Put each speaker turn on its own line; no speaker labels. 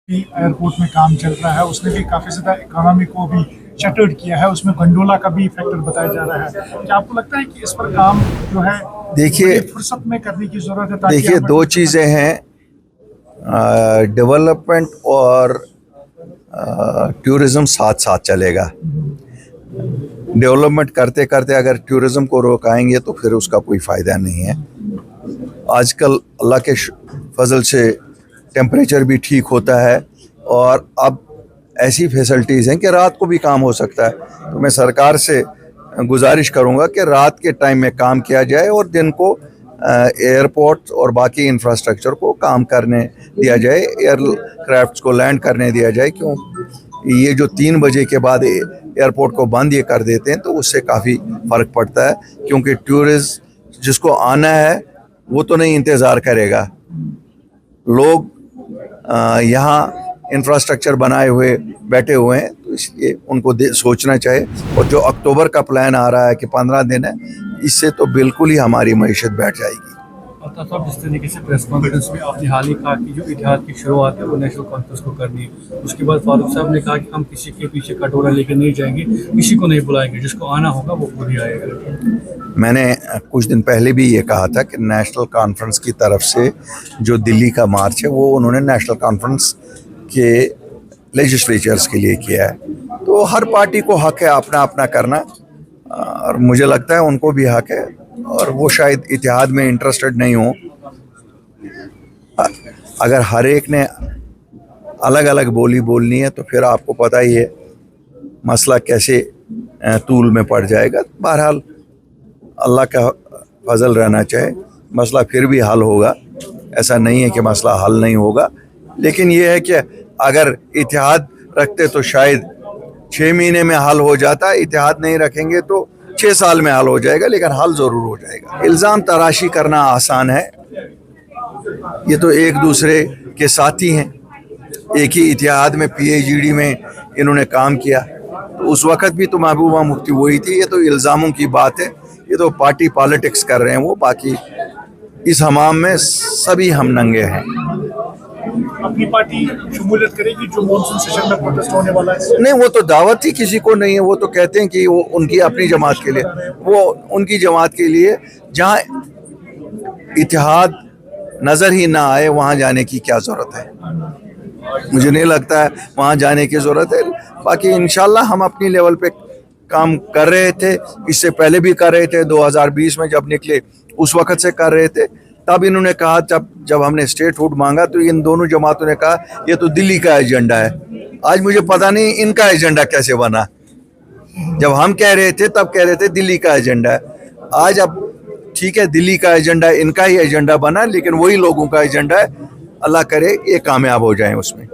Airport में काम चल रहा है, उसने भी काफी ज्यादा इकोनॉमी को भी शटर्ड किया है। उसमें गंडोला का भी फैक्टर बताया जा रहा है। क्या आपको लगता है कि इस पर काम जो है
देखिए
फुर्सत में करने की जरूरत है?
देखिए दो चीज़ें हैं, डेवलपमेंट और टूरिज्म साथ साथ चलेगा। डेवलपमेंट करते करते अगर टूरिज्म को रोकाएंगे तो फिर उसका कोई फ़ायदा नहीं है। आजकल अल्लाह के फजल से टेम्परेचर भी ठीक होता है और अब ऐसी फैसिलिटीज़ हैं कि रात को भी काम हो सकता है। तो मैं सरकार से गुजारिश करूंगा कि रात के टाइम में काम किया जाए और दिन को एयरपोर्ट और बाकी इंफ्रास्ट्रक्चर को काम करने दिया जाए, एयरक्राफ्ट्स को लैंड करने दिया जाए। क्यों ये जो 3 बजे के बाद एयरपोर्ट को बंद ये कर देते हैं तो उससे काफ़ी फ़र्क पड़ता है, क्योंकि टूरिस्ट जिसको आना है वो तो नहीं इंतज़ार करेगा। लोग यहाँ इंफ्रास्ट्रक्चर बनाए हुए बैठे हुए हैं, तो इसलिए उनको सोचना चाहिए। और जो अक्टूबर का प्लान आ रहा है कि 15 दिन है, इससे तो बिल्कुल ही हमारी मईशत बैठ जाएगी।
साहब, जिस तरीके से प्रेस कॉन्फ्रेंस में आपने हाल ही कहा कि जो इतिहाद की शुरुआत है वो नेशनल कॉन्फ्रेंस को करनी है, उसके बाद फारूक साहब ने कहा कि हम किसी के पीछे कटोरा लेकर नहीं जाएंगे, किसी को नहीं बुलाएंगे, जिसको आना होगा वो खुद ही आएगा।
मैंने कुछ दिन पहले भी ये कहा था कि नेशनल कॉन्फ्रेंस की तरफ से जो दिल्ली का मार्च है वो उन्होंने नेशनल कॉन्फ्रेंस के लेजिस्लेचर्स के लिए किया है। तो हर पार्टी को हक है अपना अपना करना, और मुझे लगता है उनको भी हक है, और वो शायद इतिहाद में इंटरेस्टेड नहीं हो। अगर हर एक ने अलग अलग बोली बोलनी है तो फिर आपको पता ही है मसला कैसे तूल में पड़ जाएगा। बहरहाल अल्लाह का फजल रहना चाहिए, मसला फिर भी हल होगा। ऐसा नहीं है कि मसला हल नहीं होगा, लेकिन ये है कि अगर इतिहाद रखते तो शायद 6 महीने में हल हो जाता। इतिहाद नहीं रखेंगे तो 6 साल में हल हो जाएगा, लेकिन हल ज़रूर हो जाएगा। इल्ज़ाम तराशी करना आसान है, ये तो एक दूसरे के साथी हैं। एक ही इतिहाद में PhD में इन्होंने काम किया, तो उस वक़्त भी तो महबूबा मुफ्ती वही थी। ये तो इल्ज़ामों की बात है, ये तो पार्टी पॉलिटिक्स कर रहे हैं वो। बाकी इस हमाम में सभी हम नंगे हैं।
अपनी पार्टी शमूलियत करेगी जो मॉनसून सेशन में प्रोटेस्ट होने वाला है?
नहीं, वो तो दावत ही किसी को नहीं है। वो तो कहते हैं कि वो उनकी अपनी जमात के लिए, वो उनकी जमात के लिए। जहाँ इतिहाद नज़र ही ना आए वहाँ जाने की क्या ज़रूरत है? मुझे नहीं लगता है वहाँ जाने की ज़रूरत है। बाकी इंशाल्लाह हम अपनी लेवल पे काम कर रहे थे, इससे पहले भी कर रहे थे। 2020 में जब निकले उस वक़्त से कर रहे थे। तब इन्होंने कहा, जब हमने स्टेटहुड मांगा तो इन दोनों जमातों ने कहा ये तो दिल्ली का एजेंडा है। आज मुझे पता नहीं इनका एजेंडा कैसे बना। जब हम कह रहे थे तब कह रहे थे दिल्ली का एजेंडा है। आज अब ठीक है, दिल्ली का एजेंडा इनका ही एजेंडा बना, लेकिन वही लोगों का एजेंडा है। अल्लाह करे ये कामयाब हो जाए उसमें।